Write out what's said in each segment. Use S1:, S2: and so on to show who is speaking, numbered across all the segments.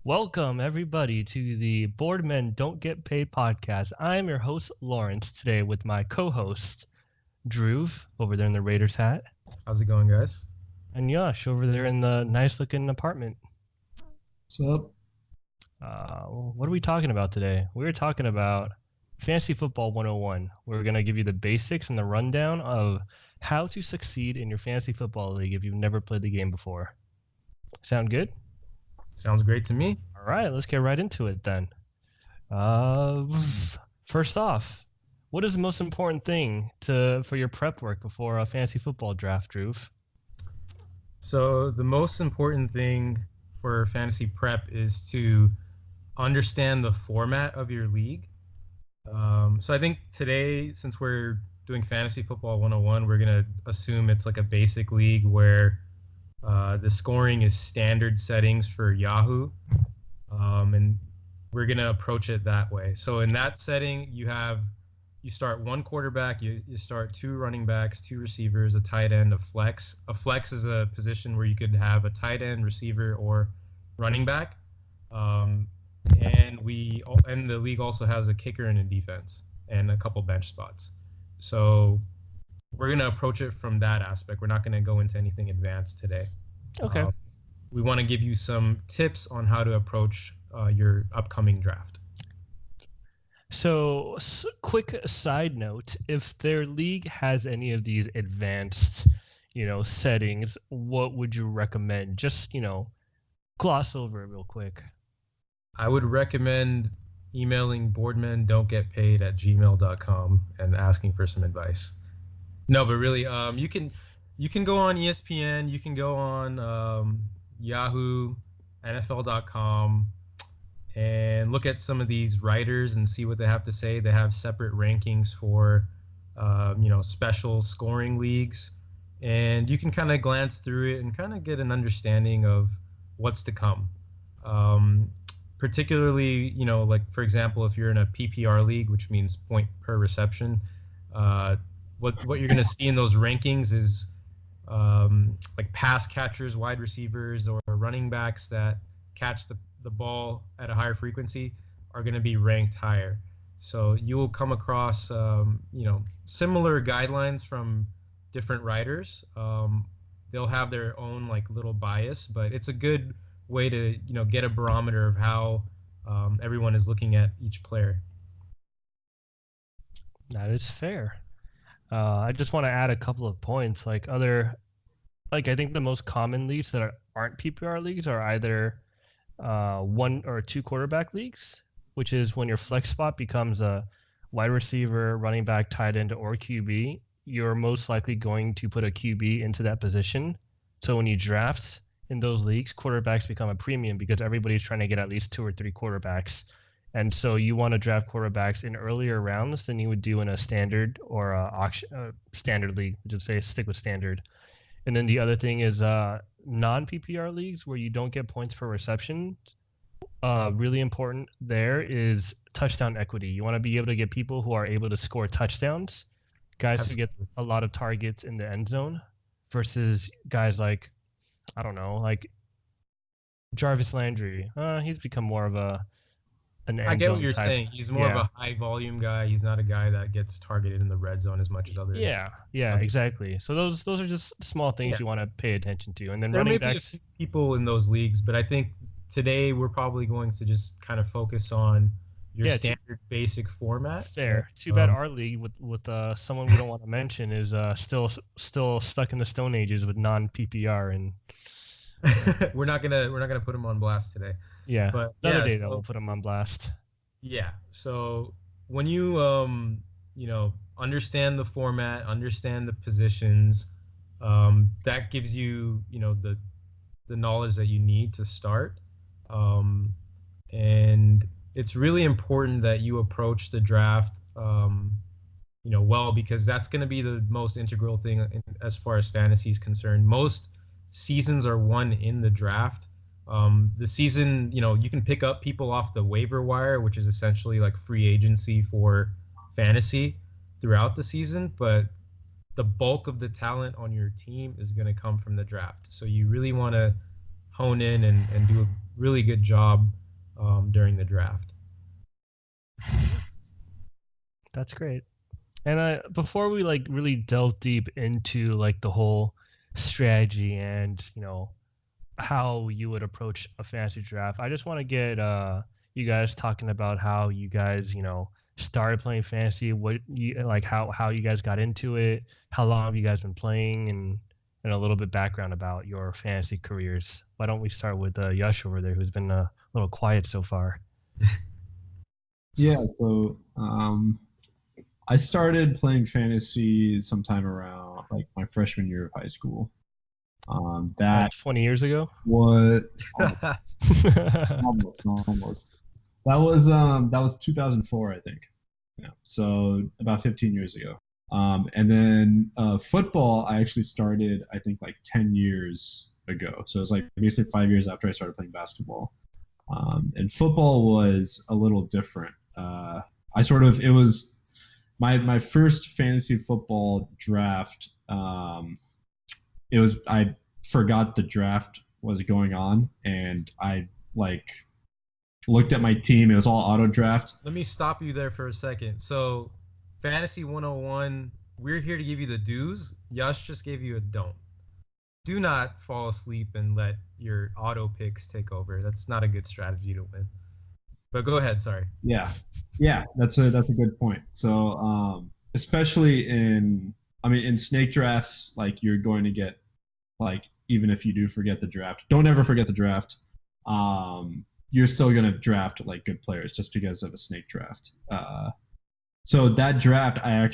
S1: Welcome, everybody, to the Bored Men Don't Get Paid podcast. I am your host, Lawrence, today with my co host, Drew, over there in the Raiders hat,
S2: How's it going, guys?
S1: and Yash over there in the nice looking apartment.
S3: What's up?
S1: What are we talking about today? We're talking about Fantasy Football 101. We're going to give you the basics and the rundown of how to succeed in your fantasy football league if you've never played the game before. Sound good?
S2: Sounds great to me.
S1: All right, let's get right into it then. First off, what is the most important thing for your prep work before a fantasy football draft, Drew?
S2: So the most important thing for fantasy prep is to understand the format of your league. So I think today, since we're doing Fantasy Football 101, we're going to assume it's like a basic league where the scoring is standard settings for Yahoo. And we're going to approach it that way. So in that setting, you start one quarterback, you start two running backs, two receivers, a tight end, a flex. A flex is a position where you could have a tight end, receiver, or running back. And the league also has a kicker and a defense and a couple bench spots. So we're going to approach it from that aspect. We're not going to go into anything advanced today.
S1: Okay.
S2: We want to give you some tips on how to approach your upcoming draft.
S1: So, quick side note, if their league has any of these advanced, settings, what would you recommend? Just, gloss over it real quick.
S2: I would recommend emailing boredmen2getpaid@gmail.com and asking for some advice. No, but really, you can go on ESPN, you can go on Yahoo, NFL.com, and look at some of these writers and see what they have to say. They have separate rankings for, special scoring leagues, and you can kind of glance through it and kind of get an understanding of what's to come. Particularly, like for example, if you're in a PPR league, which means point per reception, what you're going to see in those rankings is like pass catchers, wide receivers, or running backs that catch the ball at a higher frequency are going to be ranked higher. So you will come across, similar guidelines from different writers. They'll have their own like little bias, but it's a good way to, get a barometer of how everyone is looking at each player.
S1: That is fair. I just want to add a couple of points. I think the most common leagues that aren't PPR leagues are either one or two quarterback leagues, which is when your flex spot becomes a wide receiver, running back, tight end, or QB. You're most likely going to put a QB into that position. So when you draft in those leagues, quarterbacks become a premium because everybody's trying to get at least two or three quarterbacks. And so you want to draft quarterbacks in earlier rounds than you would do in a standard or a standard league, just say stick with standard. And then the other thing is non-PPR leagues where you don't get points per reception. Really important there is touchdown equity. You want to be able to get people who are able to score touchdowns, guys who get a lot of targets in the end zone versus guys like, I don't know, like Jarvis Landry. He's become more of an end zone.
S2: I get what you're
S1: type.
S2: saying. He's more of a high volume guy. He's not a guy that gets targeted in the red zone as much as others.
S1: Yeah, exactly. So those are just small things you want to pay attention to. And then
S2: there
S1: running
S2: may be
S1: backs.
S2: a few people in those leagues, but I think today we're probably going to just kind of focus on your standard basic format.
S1: Fair. Too bad our league with someone we don't want to mention is still stuck in the Stone Ages with non-PPR and.
S2: we're not gonna put him on blast today.
S1: Yeah, but another day we'll put him on blast.
S2: Yeah. So when you understand the format, understand the positions, that gives you the knowledge that you need to start. And it's really important that you approach the draft well, because that's going to be the most integral thing as far as fantasy is concerned. Most seasons are won in the draft. The season, you can pick up people off the waiver wire, which is essentially like free agency for fantasy throughout the season, but the bulk of the talent on your team is going to come from the draft. So you really want to hone in and do really good job during the draft.
S1: That's great. And before we like really delve deep into like the whole strategy and how you would approach a fantasy draft, I just want to get you guys talking about how you guys started playing fantasy, what you like, how you guys got into it, how long have you guys been playing, and a little bit background about your fantasy careers. Why don't we start with Yash over there, who's been a little quiet so far?
S3: Yeah, so I started playing fantasy sometime around like my freshman year of high school.
S1: Like
S3: That
S1: 20 years ago.
S3: was almost. That was 2004, I think. Yeah, so about 15 years ago. And then football, I actually started, I think, like 10 years ago. So it was like basically 5 years after I started playing basketball. And football was a little different. It was my first fantasy football draft. I forgot the draft was going on, and I like looked at my team. It was all auto draft.
S2: Let me stop you there for a second. So, Fantasy 101, we're here to give you the do's. Yash just gave you a don't. Do not fall asleep and let your auto picks take over. That's not a good strategy to win. But go ahead, sorry.
S3: Yeah, yeah, that's a good point. So, especially in snake drafts, like you're going to get like even if you do forget the draft, don't ever forget the draft. You're still going to draft like good players just because of a snake draft. So that draft, I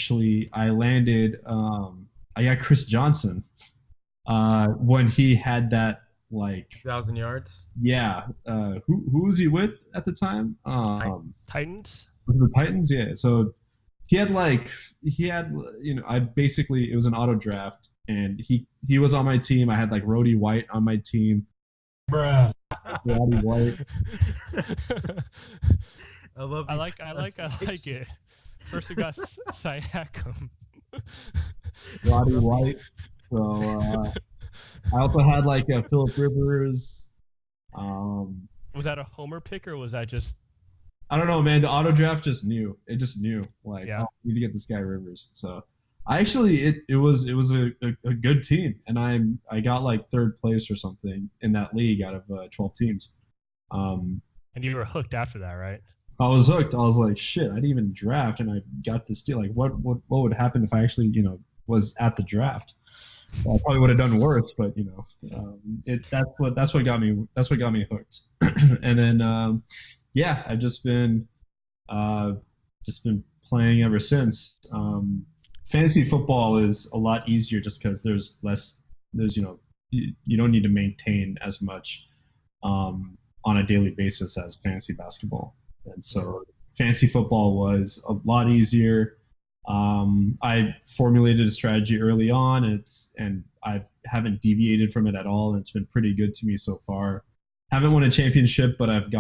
S3: landed. I got Chris Johnson when he had that like
S2: 1,000 yards.
S3: yeah. Who was he with at the time?
S1: Titans.
S3: The Titans. Yeah. So he had I basically it was an auto draft and he was on my team. I had like Rhodey White on my team.
S2: Bruh.
S3: Roddy White.
S1: I like it. First we got Siakam.
S3: Roddy White. So I also had like Philip Rivers.
S1: Was that a homer pick or was that just?
S3: I don't know, man. The auto draft just knew. It just knew like
S1: Yeah.
S3: I need to get this guy Rivers. So I actually it was a good team, and I got like third place or something in that league out of 12 teams.
S1: And you were hooked after that, right?
S3: I was hooked. I was like, shit, I didn't even draft, and I got this deal. Like, what would happen if I actually was at the draft? Well, I probably would have done worse, but that's what got me. That's what got me hooked. And then yeah, I've uh, just been playing ever since. Fantasy football is a lot easier just because there's less. There's you don't need to maintain as much on a daily basis as fantasy basketball, and so fantasy football was a lot easier. I formulated a strategy early on, and I haven't deviated from it at all, and it's been pretty good to me so far. Haven't won a championship, but I've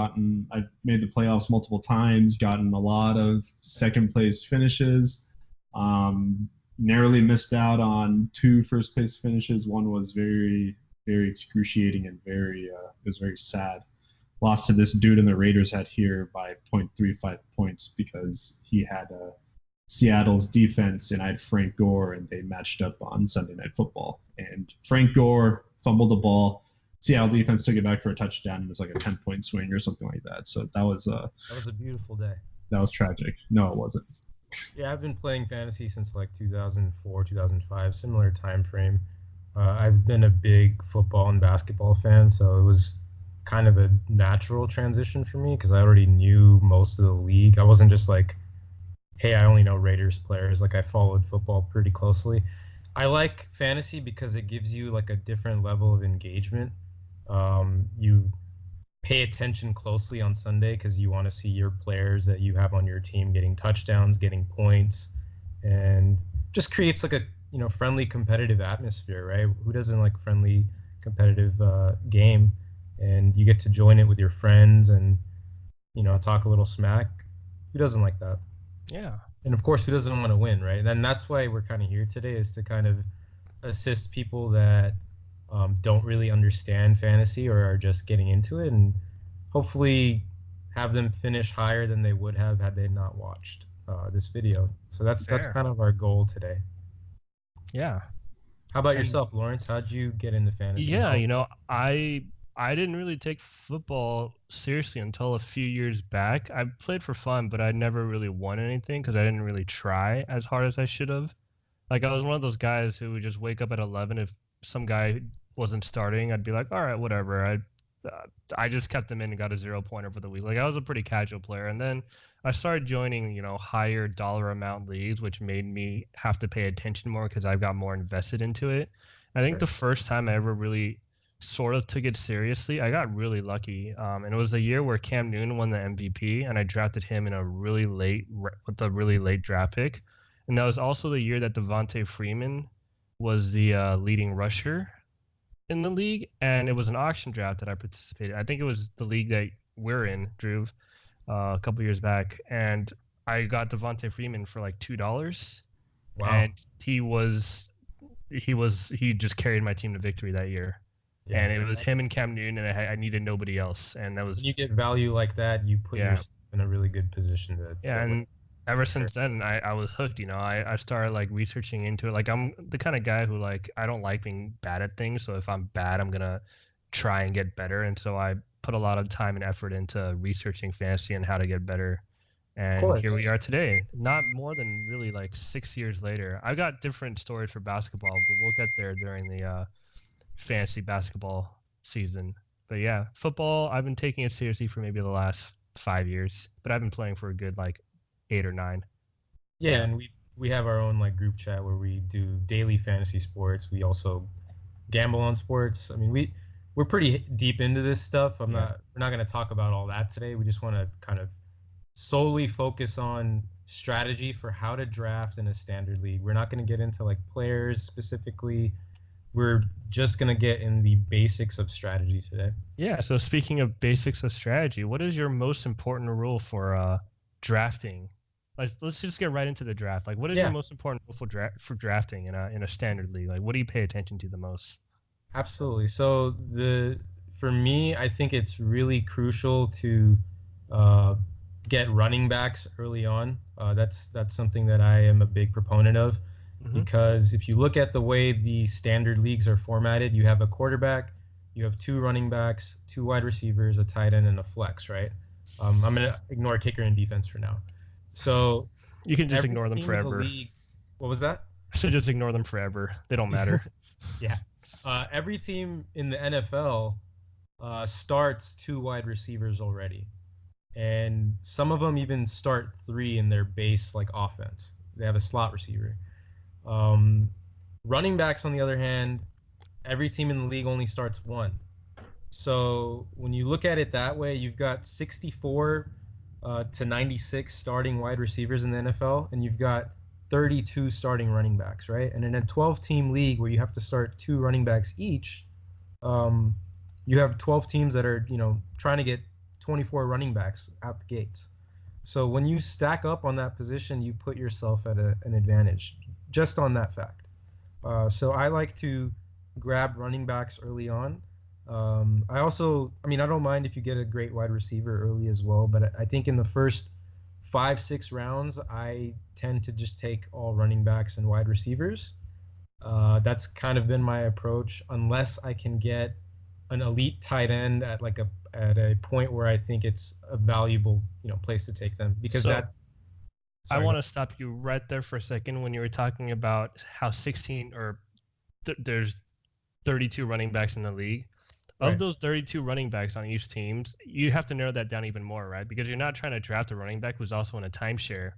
S3: made the playoffs multiple times, gotten a lot of second place finishes. Narrowly missed out on two first place finishes. One was very excruciating and it was very sad. Lost to this dude in the Raiders had here by 0.35 points because he had Seattle's defense and I had Frank Gore and they matched up on Sunday Night Football. And Frank Gore fumbled the ball. Seattle defense took it back for a touchdown and it was like a 10-point swing or something like that. So that was
S2: a beautiful day.
S3: That was tragic. No, it wasn't.
S2: Yeah, I've been playing fantasy since like 2004, 2005, similar time frame. I've been a big football and basketball fan, so it was kind of a natural transition for me because I already knew most of the league. I wasn't just like, hey, I only know Raiders players. Like I followed football pretty closely. I like fantasy because it gives you like a different level of engagement. You pay attention closely on Sunday because you want to see your players that you have on your team getting touchdowns, getting points, and just creates like a friendly competitive atmosphere, right? Who doesn't like friendly competitive game? And you get to join it with your friends and talk a little smack. Who doesn't like that?
S1: Yeah.
S2: And of course, who doesn't want to win, right? And that's why we're kind of here today, is to kind of assist people that don't really understand fantasy or are just getting into it, and hopefully have them finish higher than they would have had they not watched this video. So that's
S1: Fair.
S2: kind of our goal today.
S1: Yeah.
S2: How about
S1: And
S2: yourself, Lawrence? How'd you get into fantasy?
S1: yeah, I didn't really take football seriously until a few years back. I played for fun, but I never really won anything because I didn't really try as hard as I should have. Like I was one of those guys who would just wake up at 11 if some guy wasn't starting. I'd be like, all right, whatever. I just kept him in and got a 0 pointer for the week. Like I was a pretty casual player, and then I started joining, higher dollar amount leagues, which made me have to pay attention more because I got more invested into it. I think
S2: Sure.
S1: the first time I ever really sort of took it seriously, I got really lucky, and it was the year where Cam Newton won the MVP, and I drafted him in a really late with a really late draft pick, and that was also the year that Devontae Freeman was the leading rusher in the league, and it was an auction draft that I participated. I think it was the league that we're in, Drew, a couple years back, and I got Devontae Freeman for like $2,
S2: Wow.
S1: and he just carried my team to victory that year.
S2: Yeah,
S1: And it
S2: man.
S1: was him and Cam Newton, and I needed nobody else, and that was
S2: When you get value like that, you put
S1: yeah.
S2: yourself in a really good position
S1: Yeah,
S2: to win.
S1: and ever
S2: Sure.
S1: since then, I was hooked. I started like researching into it. Like I'm the kind of guy who like I don't like being bad at things. So if I'm bad, I'm gonna try and get better. And so I put a lot of time and effort into researching fantasy and how to get better.
S2: Of
S1: And here we
S2: course.
S1: are today. Not more than really like 6 years later. I've got different stories for basketball, but we'll get there during the fantasy basketball season. But yeah, football, I've been taking it seriously for maybe the last 5 years, but I've been playing for a good like 8 or 9.
S2: Yeah, and we have our own like group chat where we do daily fantasy sports. We also gamble on sports. I mean, we're pretty deep into this stuff.
S1: Yeah.
S2: We're not going to talk about all that today. We just want to kind of solely focus on strategy for how to draft in a standard league. We're not going to get into like players specifically. We're just going to get in the basics of strategy today.
S1: Yeah. So speaking of basics of strategy, what is your most important rule for drafting? Like, let's just get right into the draft. Like, what is your
S2: Yeah,
S1: most important rule for drafting in a standard league? Like, what do you pay attention to the most?
S2: absolutely. So the for me, I think it's really crucial to uh, get running backs early on. That's something that I am a big proponent of,
S1: Mm-hmm.
S2: because if you look at the way the standard leagues are formatted, you have a quarterback, you have two running backs, two wide receivers, a tight end, and a flex, right? I'm gonna ignore kicker and defense for now. So
S1: You can just
S2: every
S1: ignore them
S2: team in the
S1: forever.
S2: league, what was that?
S1: I should just ignore them forever. They don't matter.
S2: Yeah. Every team in the NFL starts two wide receivers already, and some of them even start three in their base like offense. They have a slot receiver. Um, Running backs, on the other hand, every team in the league only starts one. So when you look at it that way, you've got 64 to 96 starting wide receivers in the NFL, and you've got 32 starting running backs, right? And in a 12-team league where you have to start two running backs each, um, you have 12 teams that are, trying to get 24 running backs out the gates. So when you stack up on that position, you put yourself at an advantage just on that fact. So I like to grab running backs early on. I don't mind if you get a great wide receiver early as well, but I think in the first 5, 6 rounds, I tend to just take all running backs and wide receivers. That's kind of been my approach, unless I can get an elite tight end at a point where I think it's a valuable place to take them, because
S1: So
S2: that's
S1: I
S2: sorry.
S1: want to stop you right there for a second when you were talking about how 16 or there's 32 running backs in the league. Of
S2: Right.
S1: those 32 running backs on each team, you have to narrow that down even more, right? Because you're not trying to draft a running back who's also in a timeshare,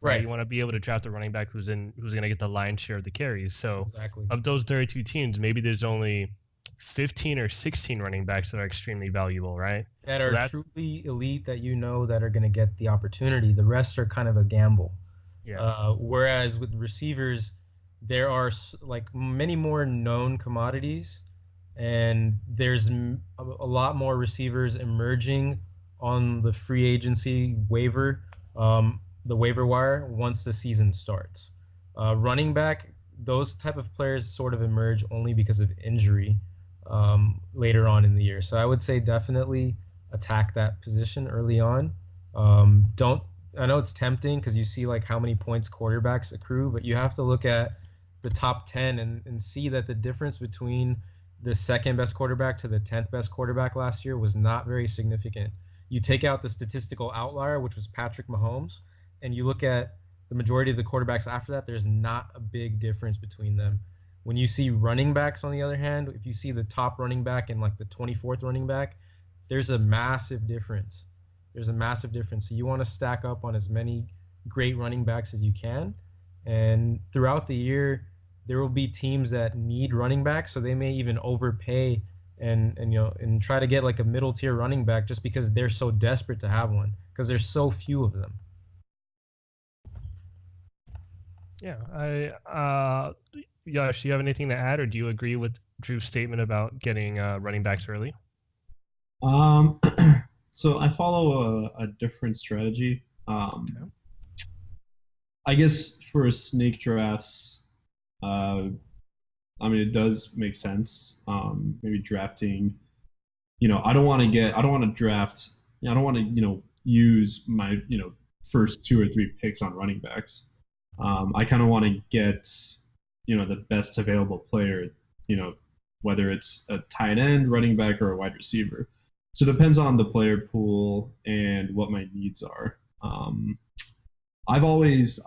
S1: right?
S2: Right.
S1: You want to be able to draft a running back who's going to get the lion's share of the carries. So,
S2: Exactly.
S1: of those 32 teams, maybe there's only 15 or 16 running backs that are extremely valuable, right?
S2: That
S1: So
S2: are
S1: that's
S2: truly elite, that are going to get the opportunity. The rest are kind of a gamble.
S1: yeah.
S2: Whereas with receivers, there are like many more known commodities, and there's a lot more receivers emerging on the free agency waiver, the waiver wire once the season starts. Running back, those type of players sort of emerge only because of injury later on in the year. So I would say definitely attack that position early on. Don't I know it's tempting because you see like how many points quarterbacks accrue, but you have to look at the top 10 and see that the difference between the second best quarterback to the 10th best quarterback last year was not very significant. You take out the statistical outlier, which was Patrick Mahomes, and you look at the majority of the quarterbacks after that, there's not a big difference between them. When you see running backs, on the other hand, if you see the top running back and like the 24th running back, there's a massive difference. There's a massive difference. So you want to stack up on as many great running backs as you can. And throughout the year, there will be teams that need running backs, so they may even overpay and you know and try to get like a middle tier running back just because they're so desperate to have one because there's so few of them.
S1: Yeah, Yash, do you have anything to add, or do you agree with Drew's statement about getting running backs early?
S3: Um, so I follow a different strategy.
S1: Okay.
S3: I guess for snake drafts, uh, I mean, it does make sense. Maybe drafting, I don't want to draft, I don't want to, use my, first two or three picks on running backs. I kind of want to get, the best available player, whether it's a tight end, running back, or a wide receiver. So it depends on the player pool and what my needs are. I've always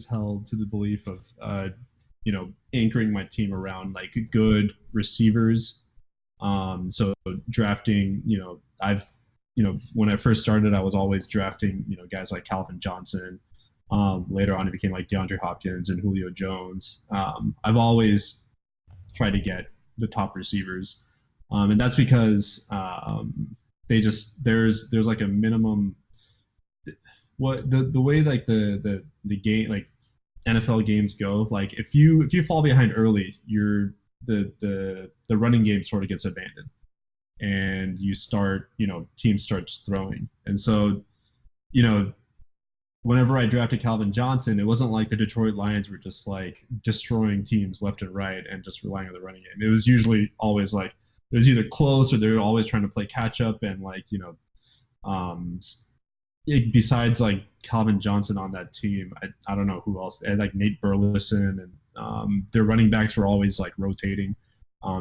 S3: held to the belief of anchoring my team around like good receivers. So drafting, when I first started, I was always drafting guys like Calvin Johnson. Later on, it became like DeAndre Hopkins and Julio Jones. I've always tried to get the top receivers, and that's because there's like a minimum what the way like the game like NFL games go, like if you fall behind early, the running game sort of gets abandoned, and you start team starts throwing, and so you know whenever I drafted Calvin Johnson, it wasn't like the Detroit Lions were just like destroying teams left and right and just relying on the running game. It was usually always like it was either close or they were always trying to play catch up and like um, besides like Calvin Johnson on that team, I don't know who else. They had like Nate Burleson, and their running backs were always like rotating.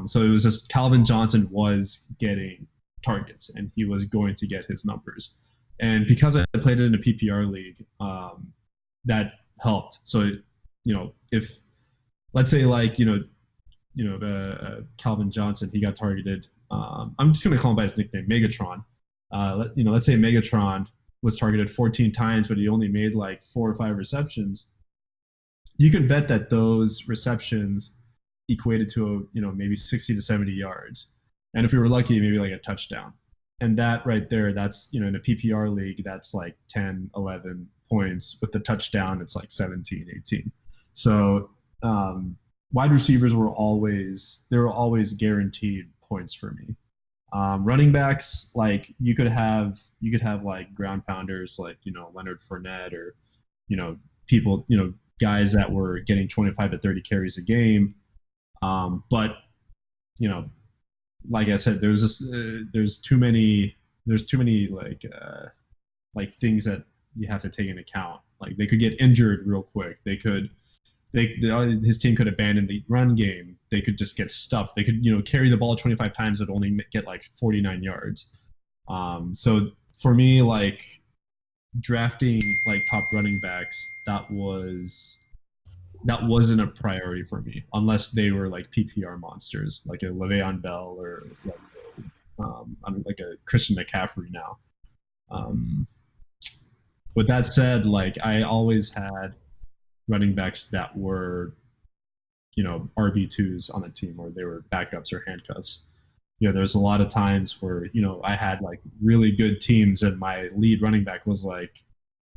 S3: So it was just Calvin Johnson was getting targets and he was going to get his numbers. And because I played it in a PPR league, that helped. So, if let's say like Calvin Johnson, he got targeted. I'm just going to call him by his nickname, Megatron. Let's say Megatron was targeted 14 times, but he only made like 4 or 5 receptions. You can bet that those receptions equated to maybe 60 to 70 yards, and if we were lucky, maybe like a touchdown. And that right there, that's in a PPR league, that's like 10, 11 points. With the touchdown, it's like 17, 18. So wide receivers were always guaranteed points for me. Running backs, like you could have like ground pounders like Leonard Fournette, or people guys that were getting 25 to 30 carries a game. But you know, like I said, there's too many like things that you have to take into account. Like they could get injured real quick. His team could abandon the run game. They could just get stuffed. They could carry the ball 25 times but only get like 49 yards. So for me, like drafting like top running backs, that wasn't a priority for me unless they were like PPR monsters, like a Le'Veon Bell or like I'm like a Christian McCaffrey now. Um, with that said, like I always had running backs that were RB2s on the team, or they were backups or handcuffs. There's a lot of times where I had like really good teams and my lead running back was like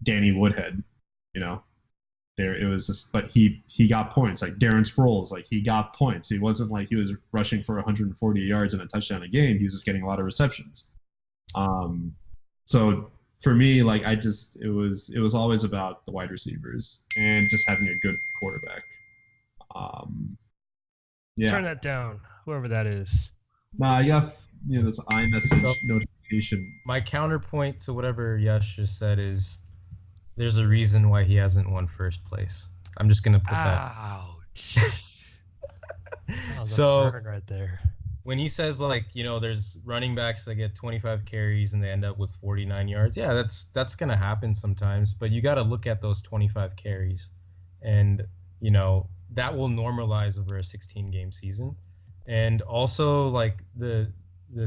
S3: Danny Woodhead. You know, there it was just, but he got points. Like Darren Sproles, like he got points. He wasn't like he was rushing for 140 yards and a touchdown a game. He was just getting a lot of receptions. Um, so for me, like it was always about the wide receivers and just having a good quarterback. Um,
S1: Turn
S3: yeah.
S1: that down, whoever that is.
S3: Nah, you got this iMessage
S2: So,
S3: notification. patient.
S2: My counterpoint to whatever Yash just said is there's a reason why he hasn't won first place. I'm just gonna put that.
S1: Ouch. That was a
S2: So
S1: burn right there.
S2: when he says like, there's running backs that get 25 carries and they end up with 49 yards, yeah, that's gonna happen sometimes. But you got to look at those 25 carries, and that will normalize over a 16 game season. And also like the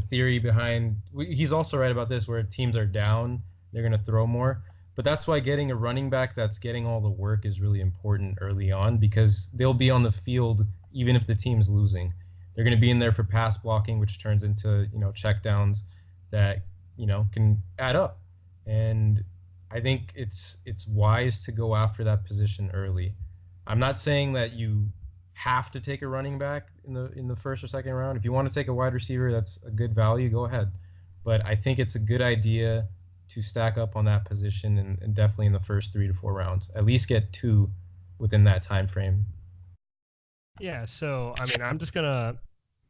S2: theory behind he's also right about this, where teams are down, they're gonna throw more. But that's why getting a running back that's getting all the work is really important early on, because they'll be on the field even if the team's losing. They're going to be in there for pass blocking, which turns into check downs that can add up. And I think it's wise to go after that position early. I'm not saying that you have to take a running back in the first or second round. If you want to take a wide receiver, that's a good value, go ahead. But I think it's a good idea to stack up on that position, and definitely in the first 3 to 4 rounds. At least get 2 within that time frame.
S1: Yeah, so I mean, I'm just gonna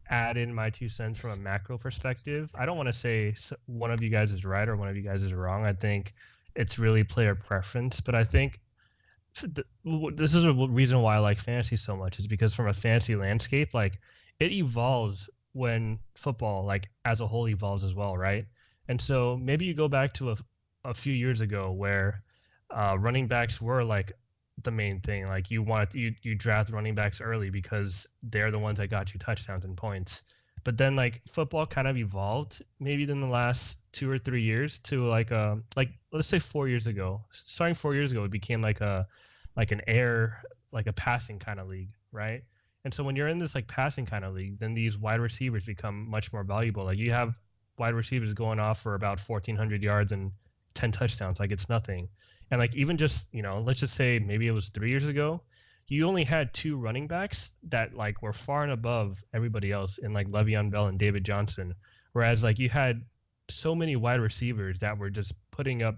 S1: add in my 2 cents from a macro perspective. I don't want to say one of you guys is right or one of you guys is wrong. I think it's really player preference, but I think this is a reason why I like fantasy so much, is because from a fantasy landscape, like it evolves when football, like as a whole, evolves as well, right? And so maybe you go back to a few years ago where running backs were like the main thing. Like you draft running backs early because they're the ones that got you touchdowns and points. But then like football kind of evolved maybe in the last 2 or 3 years to like let's say 4 years ago. Starting 4 years ago, it became like an air, like a passing kind of league, right? And so when you're in this like passing kind of league, then these wide receivers become much more valuable. Like you have wide receivers going off for about 1,400 yards and 10 touchdowns, like it's nothing. And like even just let's just say maybe it was 3 years ago, you only had two running backs that like were far and above everybody else in like Le'Veon Bell and David Johnson, whereas like you had so many wide receivers that were just putting up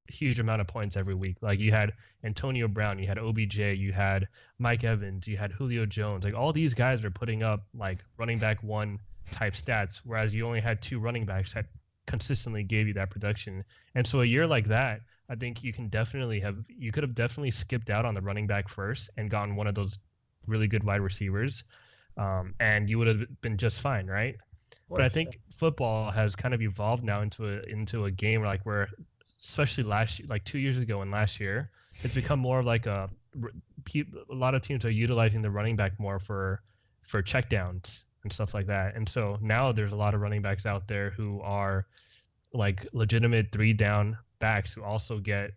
S1: huge amount of points every week. Like you had Antonio Brown, you had OBJ, you had Mike Evans, you had Julio Jones. Like all these guys are putting up like running back one type stats, whereas you only had two running backs that consistently gave you that production. And so a year like that, I think you could have definitely skipped out on the running back first and gotten one of those really good wide receivers, and you would have been just fine, right? But I think football has kind of evolved now into a game where especially last year, like 2 years ago and last year, it's become more of like a lot of teams are utilizing the running back more for checkdowns and stuff like that. And so now there's a lot of running backs out there who are like legitimate 3 down backs who also get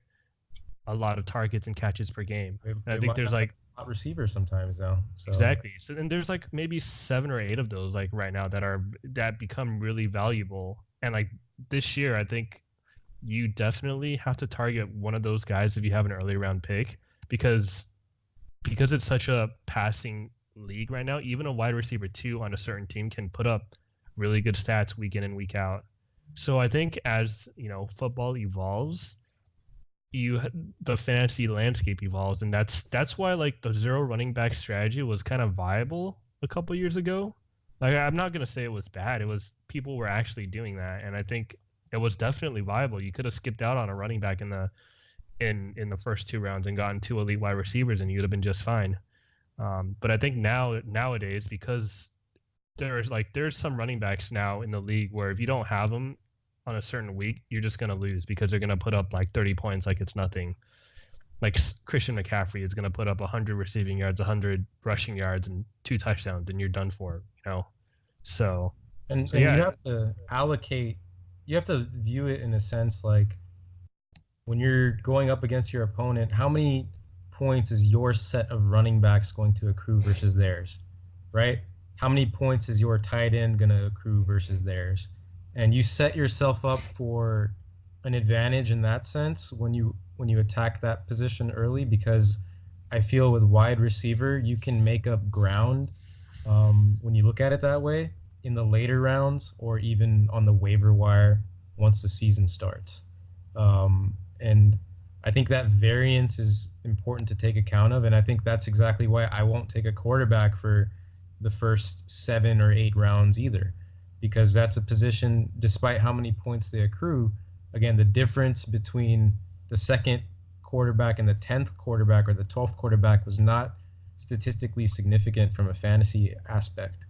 S1: a lot of targets and catches per game. And I think there's like
S2: receivers sometimes now. So.
S1: Exactly. So then there's like maybe 7 or 8 of those like right now that become really valuable. And like this year, I think you definitely have to target one of those guys if you have an early round pick, because it's such a passing league right now. Even a wide receiver 2 on a certain team can put up really good stats week in and week out. So I think as football evolves, the fantasy landscape evolves, and that's why like the zero running back strategy was kind of viable a couple years ago. Like I'm not gonna say it was bad. It was people were actually doing that, and I think it was definitely viable. You could have skipped out on a running back in the first 2 rounds and gotten 2 elite wide receivers, and you'd have been just fine. But I think nowadays, because there's some running backs now in the league where if you don't have them on a certain week, you're just going to lose because they're going to put up like 30 points like it's nothing. Like Christian McCaffrey is going to put up 100 receiving yards, 100 rushing yards, and 2 touchdowns, and you're done for, So,
S2: and
S1: yeah.
S2: You have to allocate, you have to view it in a sense like when you're going up against your opponent, how many points is your set of running backs going to accrue versus theirs, right? How many points is your tight end going to accrue versus theirs? And you set yourself up for an advantage in that sense when you attack that position early, because I feel with wide receiver you can make up ground when you look at it that way in the later rounds or even on the waiver wire once the season starts. And I think that variance is important to take account of, and I think that's exactly why I won't take a quarterback for the first 7 or 8 rounds either. because that's a position, despite how many points they accrue, again, the difference between the second quarterback and the 10th quarterback or the 12th quarterback was not statistically significant from a fantasy aspect.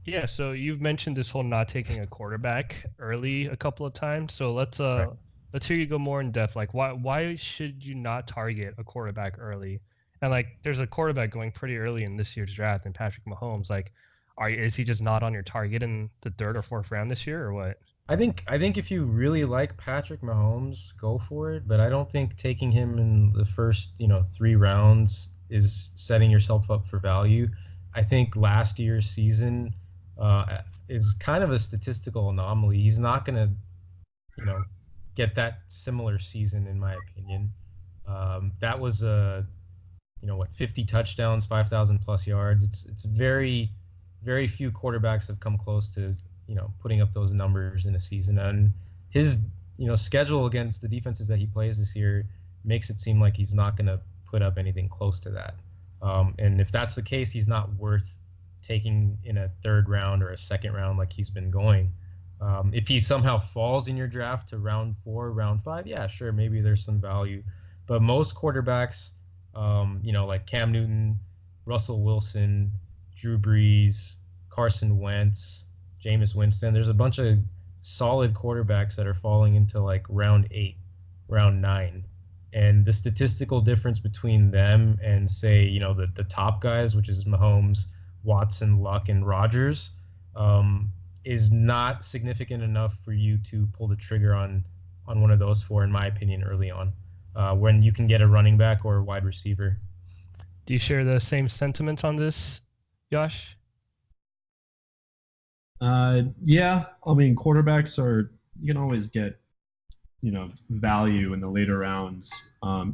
S1: Yeah, so you've mentioned this whole not taking a quarterback early a couple of times. So let's hear you go more in depth. Like why should you not target a quarterback early? And like there's a quarterback going pretty early in this year's draft and Patrick Mahomes. Like is he just not on your target in the third or fourth round this year or what?
S2: I think if you really like Patrick Mahomes, go for it. But I don't think taking him in the first, 3 rounds is setting yourself up for value. I think last year's season is kind of a statistical anomaly. He's not going to, you know, get that similar season, in my opinion. That was a, 50 touchdowns, 5,000 plus yards. It's very, very few quarterbacks have come close to, putting up those numbers in a season. And his, schedule against the defenses that he plays this year makes it seem like he's not going to put up anything close to that. And if that's the case, he's not worth taking in a third round or a second round like he's been going. If he somehow falls in your draft to round 4, round 5, yeah, sure, maybe there's some value. But most quarterbacks, like Cam Newton, Russell Wilson, Drew Brees, Carson Wentz, Jameis Winston, there's a bunch of solid quarterbacks that are falling into like round 8, round 9. And the statistical difference between them and, say, the top guys, which is Mahomes, Watson, Luck, and Rodgers, is not significant enough for you to pull the trigger on one of those four, in my opinion, early on, when you can get a running back or a wide receiver.
S1: Do you share the same sentiment on this, Josh?
S3: Yeah, I mean, quarterbacks are, you can always get, value in the later rounds,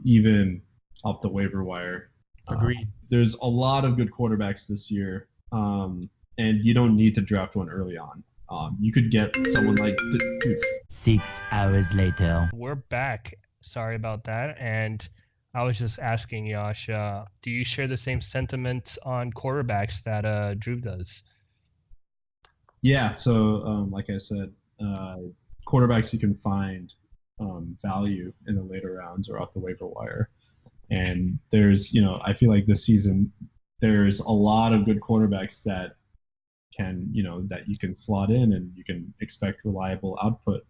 S3: even off the waiver wire.
S2: Agreed.
S3: There's a lot of good quarterbacks this year, and you don't need to draft one early on. You could get someone like, dude.
S4: 6 hours later.
S1: We're back. Sorry about that. And I was just asking Josh, do you share the same sentiments on quarterbacks that Drew does?
S3: Yeah, so like I said, quarterbacks you can find value in the later rounds or off the waiver wire. And there's, I feel like this season there's a lot of good quarterbacks that can, that you can slot in and you can expect reliable output.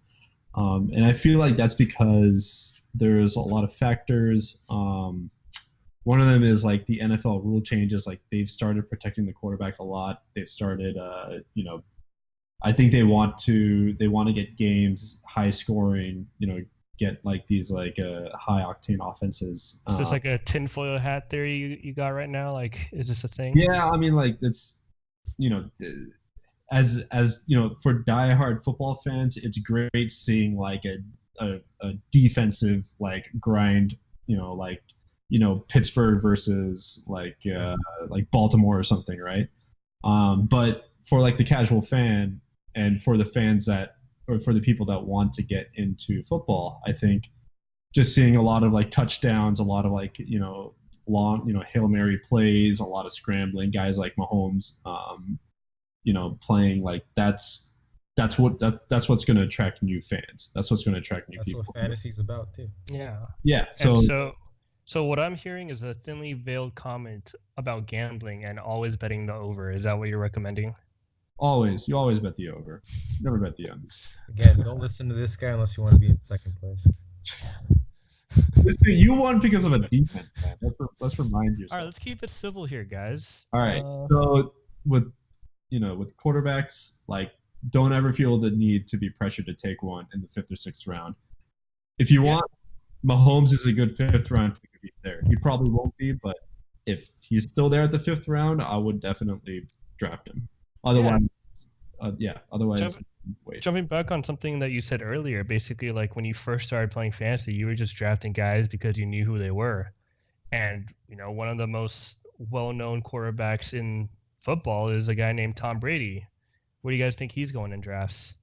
S3: And I feel like that's because there's a lot of factors. One of them is like the NFL rule changes. Like they've started protecting the quarterback a lot. They've started, I think they want to get games high scoring, get like these like high octane offenses.
S1: Is this like a tinfoil hat theory you got right now? Like, is this a thing?
S3: Yeah, I mean, like it's, as for diehard football fans, it's great seeing like a defensive like grind, Pittsburgh versus like Baltimore or something, right? But for like the casual fan and for the fans that, or for the people that want to get into football, I think just seeing a lot of like touchdowns, a lot of like, long, Hail Mary plays, a lot of scrambling, guys like Mahomes, playing like that's what's going to attract new fans. That's what's going to attract new people.
S2: That's what fantasy's about too.
S1: Yeah.
S3: Yeah.
S1: So what I'm hearing is a thinly veiled comment about gambling and always betting the over. Is that what you're recommending?
S3: You always bet the over. Never bet the under.
S2: Again, don't listen to this guy unless you want to be in second place.
S3: You won because of a defense, man. Let's remind yourself.
S1: All right, let's keep it civil here, guys.
S3: All right. So with quarterbacks, like don't ever feel the need to be pressured to take one in the 5th or 6th round. If you want, Mahomes is a good 5th round pick if he's there. He probably won't be, but if he's still there at the 5th round, I would definitely draft him. Otherwise, otherwise, wait.
S1: Jumping back on something that you said earlier, basically like when you first started playing fantasy, you were just drafting guys because you knew who they were. And, one of the most well-known quarterbacks in football is a guy named Tom Brady. What do you guys think he's going in drafts?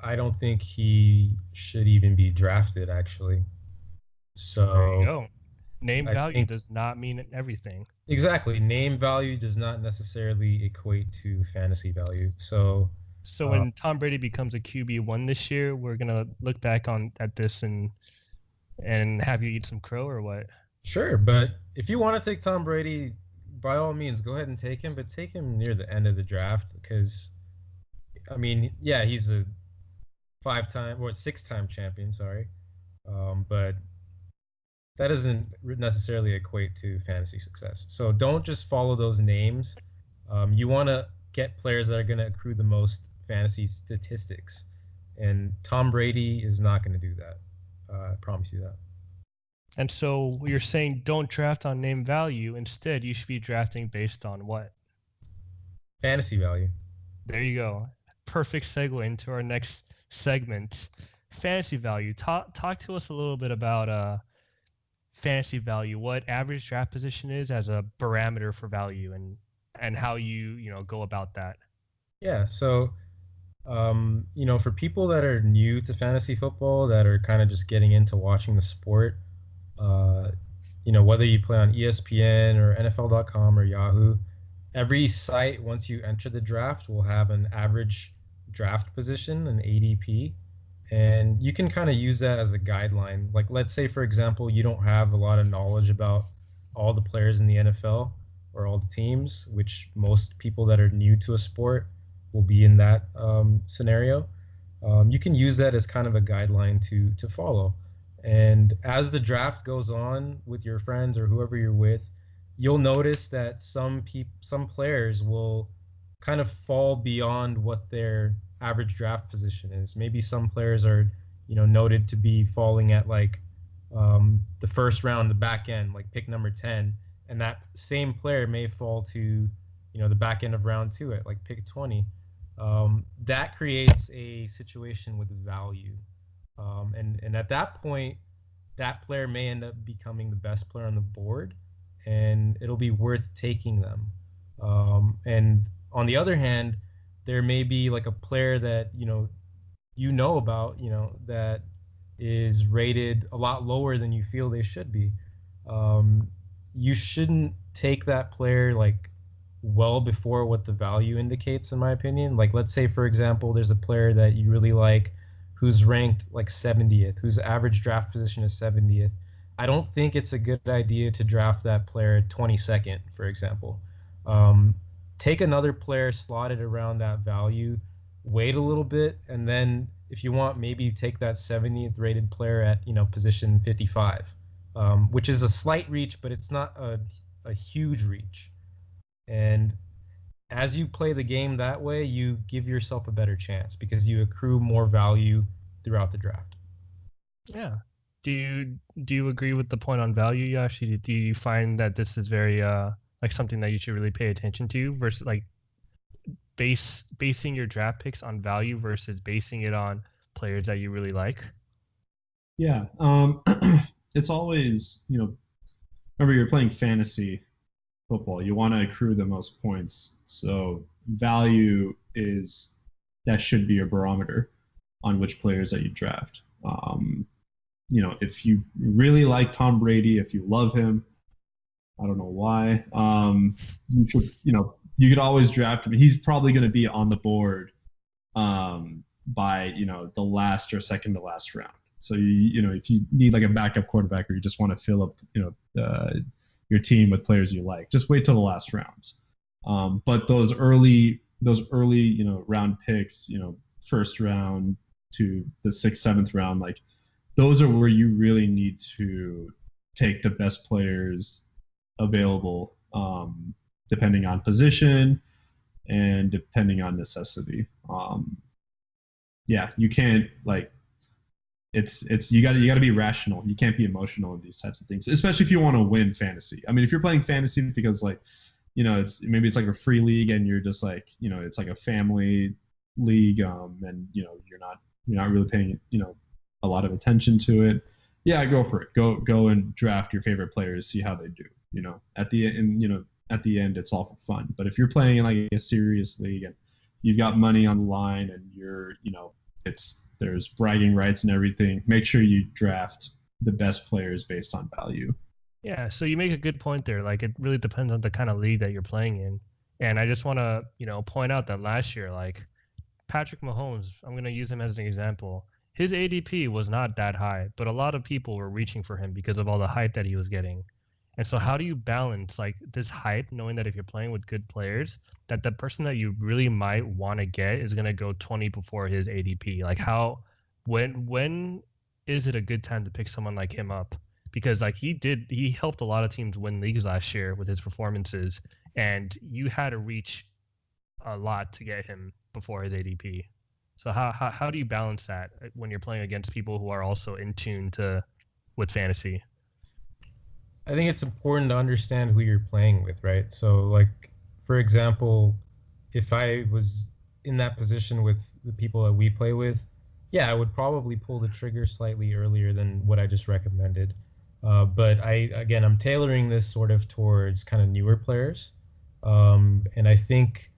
S2: I don't think he should even be drafted, actually. So
S1: there you go. Name
S2: I
S1: value
S2: think
S1: does not mean everything.
S2: exactly name value does not necessarily equate to fantasy value. So
S1: So
S2: uh,
S1: when Tom Brady becomes a QB1 this year, we're gonna look back on at this and have you eat some crow or what?
S2: sure, but if you want to take Tom Brady, by all means, go ahead and take him, but take him near the end of the draft because, I mean, yeah, he's a five-time or six-time champion, sorry, but that doesn't necessarily equate to fantasy success. So don't just follow those names. You want to get players that are going to accrue the most fantasy statistics, and Tom Brady is not going to do that. I promise you that.
S1: And so you're saying don't draft on name value. Instead, you should be drafting based on what?
S2: Fantasy value.
S1: There you go. Perfect segue into our next segment, fantasy value. Talk to us a little bit about fantasy value. What average draft position is as a parameter for value, and how you know go about that.
S2: Yeah. So for people that are new to fantasy football, that are kind of just getting into watching the sport, uh, whether you play on ESPN or NFL.com or Yahoo, every site, once you enter the draft, will have an average draft position, an ADP. And you can kind of use that as a guideline. Like, let's say, for example, you don't have a lot of knowledge about all the players in the NFL or all the teams, which most people that are new to a sport will be in that scenario. You can use that as kind of a guideline to follow. And as the draft goes on with your friends or whoever you're with, you'll notice that some players will kind of fall beyond what their average draft position is. Maybe some players are, noted to be falling at like the first round, the back end, like pick number 10, and that same player may fall to, the back end of round two at like pick 20. That creates a situation with value. And at that point, that player may end up becoming the best player on the board, and it'll be worth taking them. And on the other hand, there may be like a player that about, that is rated a lot lower than you feel they should be. Um, you shouldn't take that player like well before what the value indicates, in my opinion. Like, let's say, for example, there's a player that you really like who's ranked like 70th, whose average draft position is 70th. I don't think it's a good idea to draft that player 22nd, for example. Um, Take another player slotted around that value, wait a little bit, and then if you want, maybe take that 70th rated player at position 55, which is a slight reach, but it's not a huge reach. And as you play the game that way, you give yourself a better chance because you accrue more value throughout the draft.
S1: Yeah. Do you agree with the point on value, Yashi? Do you find that this is very like something that you should really pay attention to versus like basing your draft picks on value versus basing it on players that you really like?
S3: Yeah. It's always, remember you're playing fantasy football. You want to accrue the most points. So value is that should be a barometer on which players that you draft. If you really like Tom Brady, if you love him, I don't know why. You could always draft him. He's probably going to be on the board by the last or second to last round. So if you need like a backup quarterback or you just want to fill up your team with players you like, just wait till the last rounds. But those early round picks, first round to the sixth, seventh round, like those are where you really need to take the best players available, depending on position and depending on necessity. Yeah, you can't like it's you got to be rational. You can't be emotional in these types of things, especially if you want to win fantasy. I mean, if you're playing fantasy because like it's like a free league and you're just like it's like a family league, and you're not really paying a lot of attention to it. Yeah, go for it. Go and draft your favorite players, see how they do. At the end, at the end, it's all for fun. But if you're playing in like a serious league and you've got money on the line and there's bragging rights and everything, make sure you draft the best players based on value.
S1: Yeah, so you make a good point there. Like, it really depends on the kind of league that you're playing in. And I just want to, point out that last year, like Patrick Mahomes, I'm going to use him as an example. His ADP was not that high, but a lot of people were reaching for him because of all the hype that he was getting. And so how do you balance like this hype, knowing that if you're playing with good players, that the person that you really might want to get is going to go 20 before his ADP? Like when is it a good time to pick someone like him up? Because like he helped a lot of teams win leagues last year with his performances, and you had to reach a lot to get him before his ADP. So how do you balance that when you're playing against people who are also in tune to with fantasy?
S2: I think it's important to understand who you're playing with, right? So, like, for example, if I was in that position with the people that we play with, yeah, I would probably pull the trigger slightly earlier than what I just recommended. But again, I'm tailoring this sort of towards kind of newer players. And I think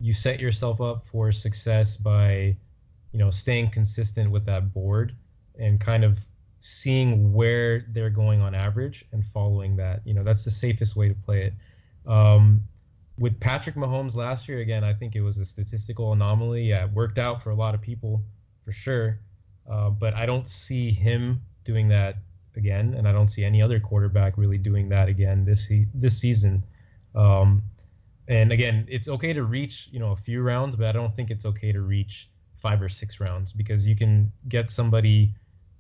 S2: you set yourself up for success by, staying consistent with that board and kind of seeing where they're going on average and following that. That's the safest way to play it. With Patrick Mahomes last year, again, I think it was a statistical anomaly. Yeah, it worked out for a lot of people for sure. But I don't see him doing that again, and I don't see any other quarterback really doing that again this season. Um, and again, it's okay to reach, a few rounds, but I don't think it's okay to reach 5 or 6 rounds because you can get somebody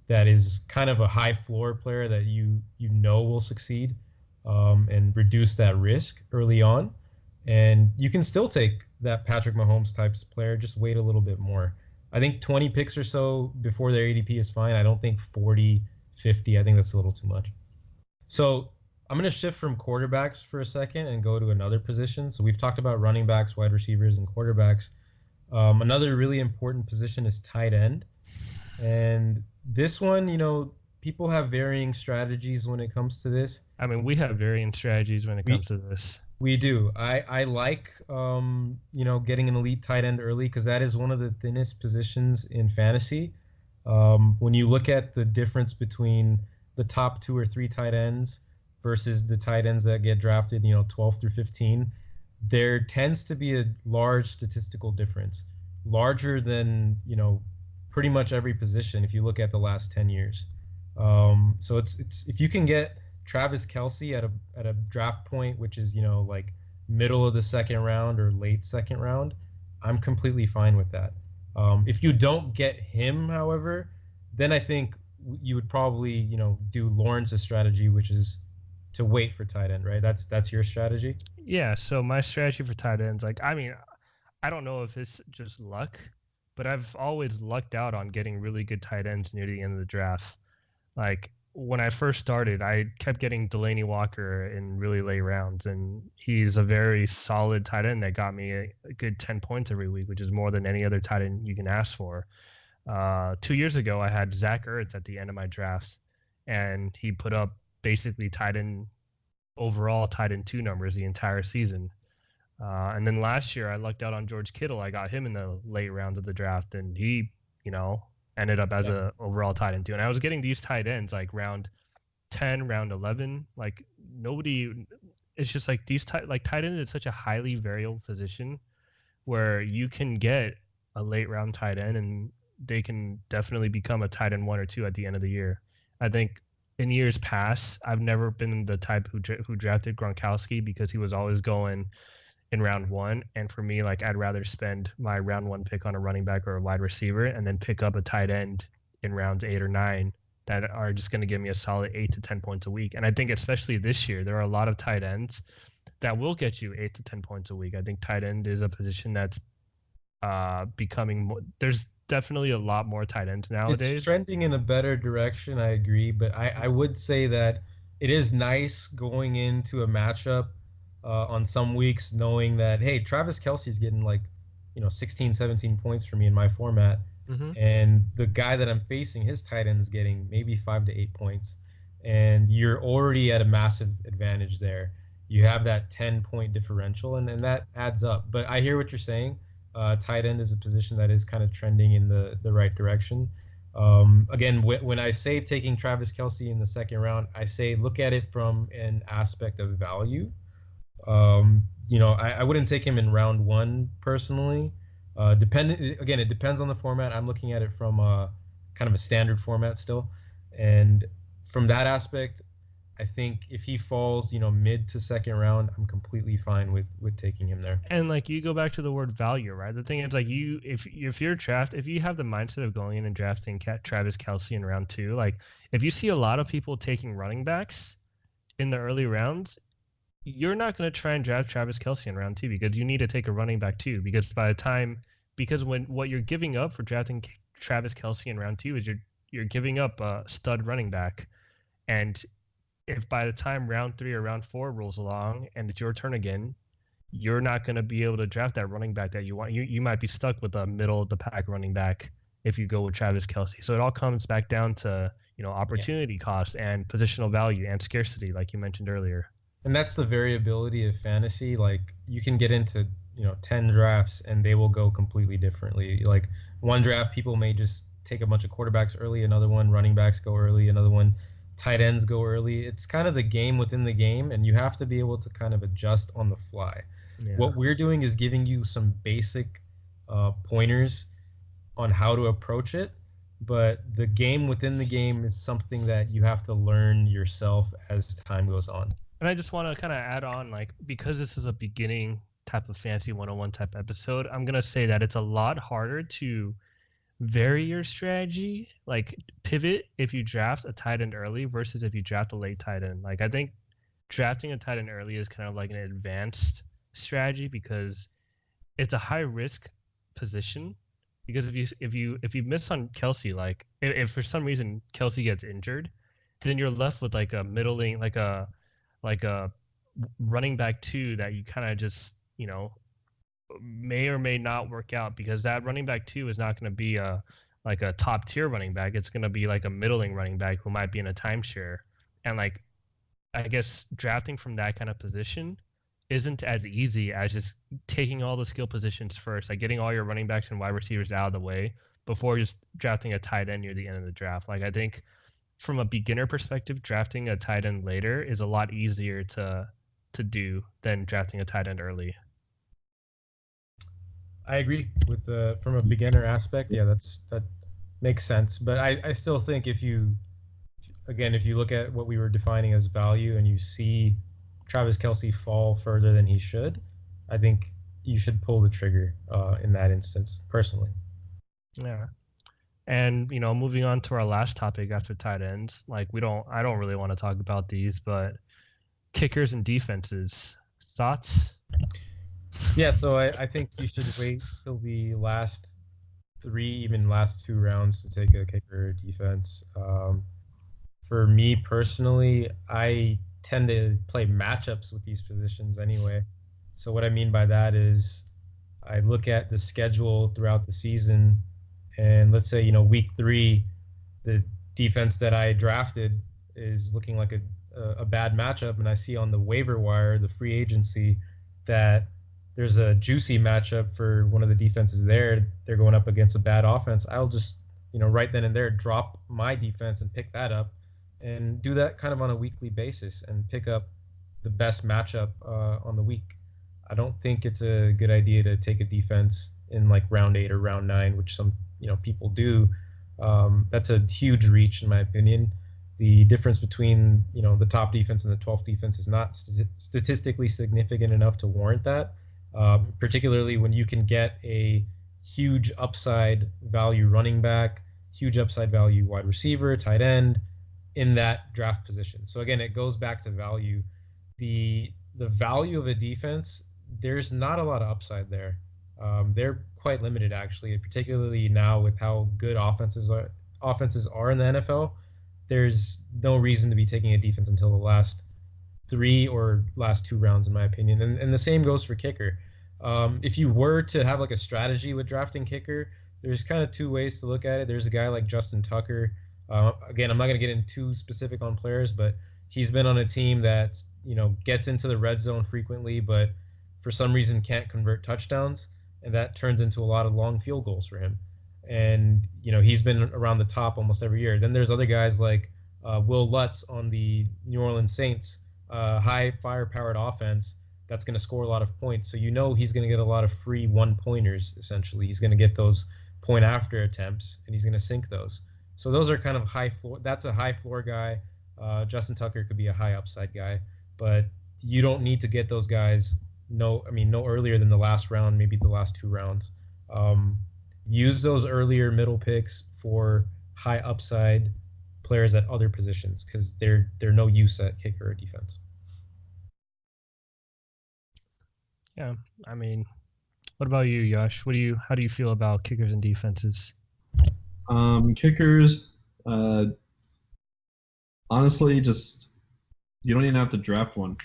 S2: that is kind of a high floor player that you know will succeed, and reduce that risk early on. And you can still take that Patrick Mahomes types player, just wait a little bit more. I think 20 picks or so before their ADP is fine. I don't think 40, 50. I think that's a little too much. So I'm going to shift from quarterbacks for a second and go to another position. So we've talked about running backs, wide receivers, and quarterbacks. Another really important position is tight end. And this one, people have varying strategies when it comes to this.
S1: I mean, we have varying strategies when it
S2: We
S1: comes to this.
S2: we do. I like getting an elite tight end early because that is one of the thinnest positions in fantasy. When you look at the difference between the top 2 or 3 tight ends versus the tight ends that get drafted, 12 through 15, there tends to be a large statistical difference, larger than pretty much every position if you look at the last 10 years. So it's if you can get Travis Kelce at a draft point, which is like middle of the second round or late second round, I'm completely fine with that. If you don't get him, however, then I think you would probably do Lawrence's strategy, which is to wait for tight end, right? That's your strategy.
S1: Yeah, so my strategy for tight ends, like I mean, I don't know if it's just luck, but I've always lucked out on getting really good tight ends near the end of the draft. Like when I first started, I kept getting Delaney Walker in really late rounds, and he's a very solid tight end that got me a good 10 points every week, which is more than any other tight end you can ask for. 2 years ago, I had Zach Ertz at the end of my drafts, and he put up basically tight end overall tight end 2 numbers the entire season. And then last year, I lucked out on George Kittle. I got him in the late rounds of the draft, and he, ended up as
S2: Yeah.
S1: a overall tight end too. And I was getting these tight ends like round 10, round 11. Like nobody, it's just like tight end is such a highly variable position where you can get a late round tight end and they can definitely become a tight end 1 or 2 at the end of the year. I think in years past, I've never been the type who drafted Gronkowski because he was always going in round 1. And for me, like I'd rather spend my round 1 pick on a running back or a wide receiver and then pick up a tight end in rounds 8 or 9 that are just going to give me a solid 8 to 10 points a week. And I think especially this year, there are a lot of tight ends that will get you 8 to 10 points a week. I think tight end is a position that's becoming more. There's definitely a lot more tight ends nowadays.
S2: It's trending in a better direction, I agree, but I would say that it is nice going into a matchup on some weeks knowing that, hey, Travis Kelce's getting like, 16, 17 points for me in my format.
S1: Mm-hmm.
S2: And the guy that I'm facing, his tight end is getting maybe 5 to 8 points. And you're already at a massive advantage there. You have that 10-point differential, and that adds up. But I hear what you're saying. Tight end is a position that is kind of trending in the right direction. Again, when I say taking Travis Kelce in the second round, I say look at it from an aspect of value. I wouldn't take him in round one personally. Again, it depends on the format. I'm looking at it from kind of a standard format still, and from that aspect, I think if he falls, mid to second round, I'm completely fine with taking him there.
S1: And like you go back to the word value, right? The thing is, like if you have the mindset of going in and drafting Travis Kelce in round two, like if you see a lot of people taking running backs in the early rounds, you're not going to try and draft Travis Kelce in round two because you need to take a running back too. Because when what you're giving up for drafting Travis Kelce in round two is you're giving up a stud running back, and if by the time round three or round four rolls along and it's your turn again, you're not going to be able to draft that running back that you want. You might be stuck with a middle of the pack running back if you go with Travis Kelce. So it all comes back down to opportunity cost and positional value and scarcity, like you mentioned earlier.
S2: And that's the variability of fantasy. Like you can get into 10 drafts and they will go completely differently. Like one draft, people may just take a bunch of quarterbacks early. Another one, running backs go early. Another one, tight ends go early. It's kind of the game within the game, and you have to be able to kind of adjust on the fly.
S1: Yeah.
S2: What we're doing is giving you some basic pointers on how to approach it, but the game within the game is something that you have to learn yourself as time goes on.
S1: And I just want to kind of add on, like, because this is a beginning type of fantasy 101 type episode, I'm going to say that it's a lot harder to vary your strategy, like pivot if you draft a tight end early versus if you draft a late tight end. Like, I think drafting a tight end early is kind of like an advanced strategy because it's a high risk position. Because if you miss on Kelce, like if for some reason Kelce gets injured, then you're left with like a middling, like a running back two that you kind of just may or may not work out, because that running back two is not going to be a top tier running back. It's going to be like a middling running back who might be in a timeshare. And like, I guess drafting from that kind of position isn't as easy as just taking all the skill positions first, like getting all your running backs and wide receivers out of the way before just drafting a tight end near the end of the draft. Like, I think from a beginner perspective, drafting a tight end later is a lot easier to do than drafting a tight end early.
S2: I agree with from a beginner aspect. Yeah, that makes sense. But I still think if you look at what we were defining as value and you see Travis Kelce fall further than he should, I think you should pull the trigger in that instance, personally.
S1: Yeah. And moving on to our last topic after tight ends, like I don't really want to talk about these, but kickers and defenses. Thoughts?
S2: Yeah, so I think you should wait till the last last two rounds to take a kicker defense. For me personally, I tend to play matchups with these positions anyway. So what I mean by that is I look at the schedule throughout the season, and let's say week 3, the defense that I drafted is looking like a bad matchup, and I see on the waiver wire, the free agency, that there's a juicy matchup for one of the defenses there. They're going up against a bad offense. I'll just right then and there drop my defense and pick that up, and do that kind of on a weekly basis and pick up the best matchup on the week. I don't think it's a good idea to take a defense in like round 8 or round 9, which some people do. That's a huge reach in my opinion. The difference between the top defense and the 12th defense is not statistically significant enough to warrant that. Particularly when you can get a huge upside value running back, huge upside value wide receiver, tight end in that draft position. So again, it goes back to value. The value of a defense, there's not a lot of upside there. They're quite limited actually, particularly now with how good offenses are in the NFL. There's no reason to be taking a defense until the last 3 or last 2 rounds, in my opinion. And the same goes for kicker. If you were to have like a strategy with drafting kicker, there's kind of 2 ways to look at it. There's a guy like Justin Tucker. Again, I'm not going to get in too specific on players, but he's been on a team that gets into the red zone frequently, but for some reason can't convert touchdowns, and that turns into a lot of long field goals for him. and he's been around the top almost every year. Then there's other guys like Will Lutz on the New Orleans Saints, high fire-powered offense that's going to score a lot of points. So he's going to get a lot of free one-pointers. Essentially, he's going to get those point after attempts, and he's going to sink those. So those are kind of high floor. That's a high floor guy. Justin Tucker could be a high upside guy, but you don't need to get those guys no earlier than the last round, maybe the last 2 rounds. Use those earlier middle picks for high upside players at other positions because they're no use at kicker or defense.
S1: Yeah, I mean, what about you, Yash? How do you feel about kickers and defenses?
S3: Kickers, honestly, just you don't even have to draft one.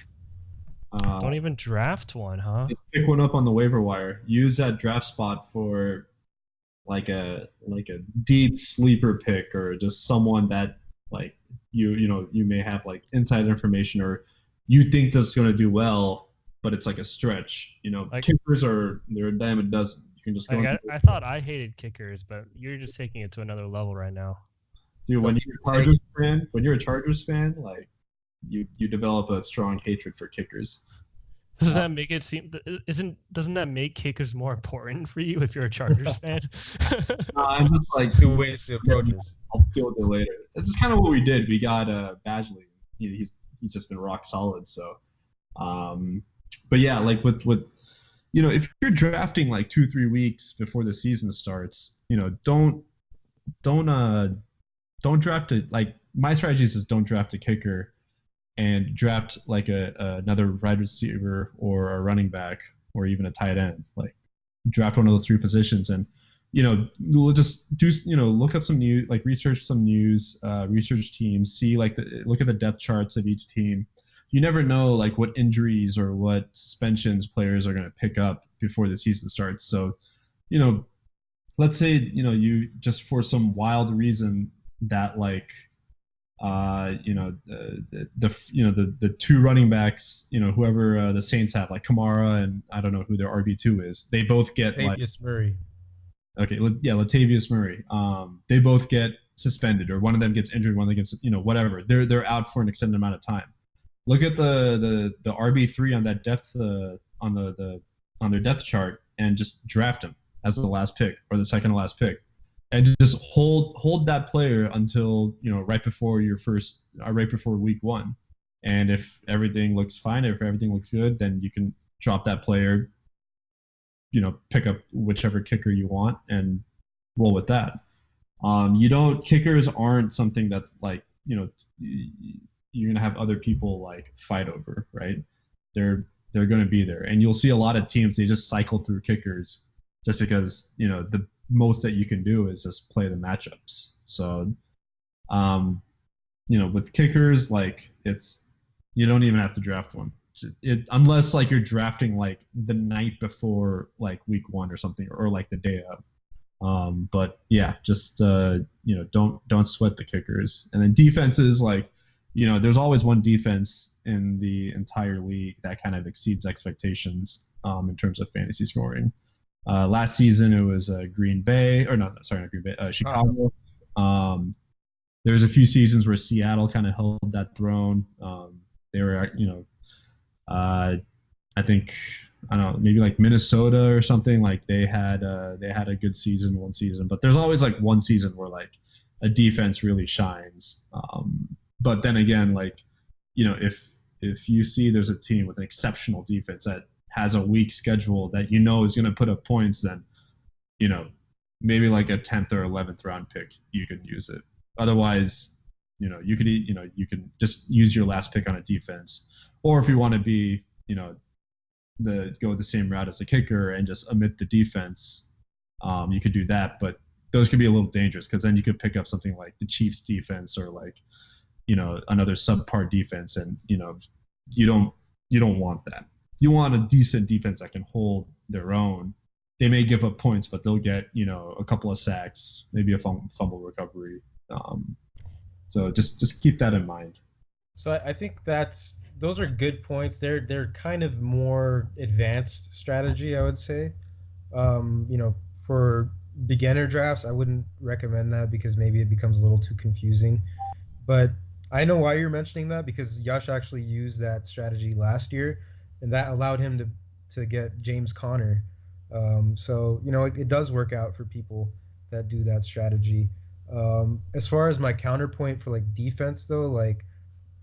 S1: Don't even draft one, huh?
S3: Just pick one up on the waiver wire. Use that draft spot for like a deep sleeper pick, or just someone that like you may have like inside information, or you think this is going to do well, but it's like a stretch.
S1: Like,
S3: kickers they're a dime a dozen. You can just go.
S1: Like I thought I hated kickers, but you're just taking it to another level right now.
S3: Dude, when you're a Chargers fan, like you develop a strong hatred for kickers.
S1: Doesn't that make it seem? Doesn't that make kickers more important for you if you're a Chargers fan?
S3: I'm just like
S2: two ways to approach it.
S3: I'll deal with it later. This is kind of what we did. We got Badgley. He's just been rock solid. So, but yeah, like with if you're drafting like 2-3 weeks before the season starts, don't draft it. Like my strategy is don't draft a kicker and draft like another wide receiver or a running back or even a tight end. Like draft one of those 3 positions, and we'll just do look up some news, like research some news, research teams, see like look at the depth charts of each team. You never know like what injuries or what suspensions players are going to pick up before the season starts. So, let's say you just for some wild reason that like the 2 running backs, whoever the Saints have, like Kamara and I don't know who their RB2 is, they both get
S2: Latavius Murray.
S3: Okay, yeah, Latavius Murray. They both get suspended, or one of them gets injured, one of them gets whatever. They're out for an extended amount of time. Look at the RB3 on that depth on their depth chart and just draft him as the last pick or the second to last pick, and just hold that player until right before week 1. And if everything looks fine, if everything looks good, then you can drop that player, pick up whichever kicker you want and roll with that. Kickers aren't something that like you're gonna have other people like fight over, right? They're gonna be there, and you'll see a lot of teams, they just cycle through kickers just because the most that you can do is just play the matchups. So, with kickers, like you don't even have to draft one. Unless like you're drafting like the night before like week 1 or something, or like the day of. But yeah, just don't sweat the kickers. And then defenses, like there's always one defense in the entire league that kind of exceeds expectations in terms of fantasy scoring. Last season it was Green Bay, or not Green Bay, Chicago. There was a few seasons where Seattle kind of held that throne. They were I think, I don't know, maybe like Minnesota or something, like they had a good season one season, but there's always like one season where like a defense really shines. But then again, like if you see there's a team with an exceptional defense that has a weak schedule that is going to put up points, then maybe like a 10th or 11th round pick, you could use it. Otherwise, you can just use your last pick on a defense. Or if you want to be, go the same route as a kicker and just omit the defense, you could do that. But those could be a little dangerous because then you could pick up something like the Chiefs defense or like, another subpar defense, and you don't want that. You want a decent defense that can hold their own. They may give up points, but they'll get a couple of sacks, maybe a fumble recovery. So just keep that in mind.
S2: So I think those are good points. They're kind of more advanced strategy, I would say. For beginner drafts, I wouldn't recommend that because maybe it becomes a little too confusing. But I know why you're mentioning that because Yash actually used that strategy last year, and that allowed him to get James Conner. So it does work out for people that do that strategy. As far as my counterpoint for like defense though, like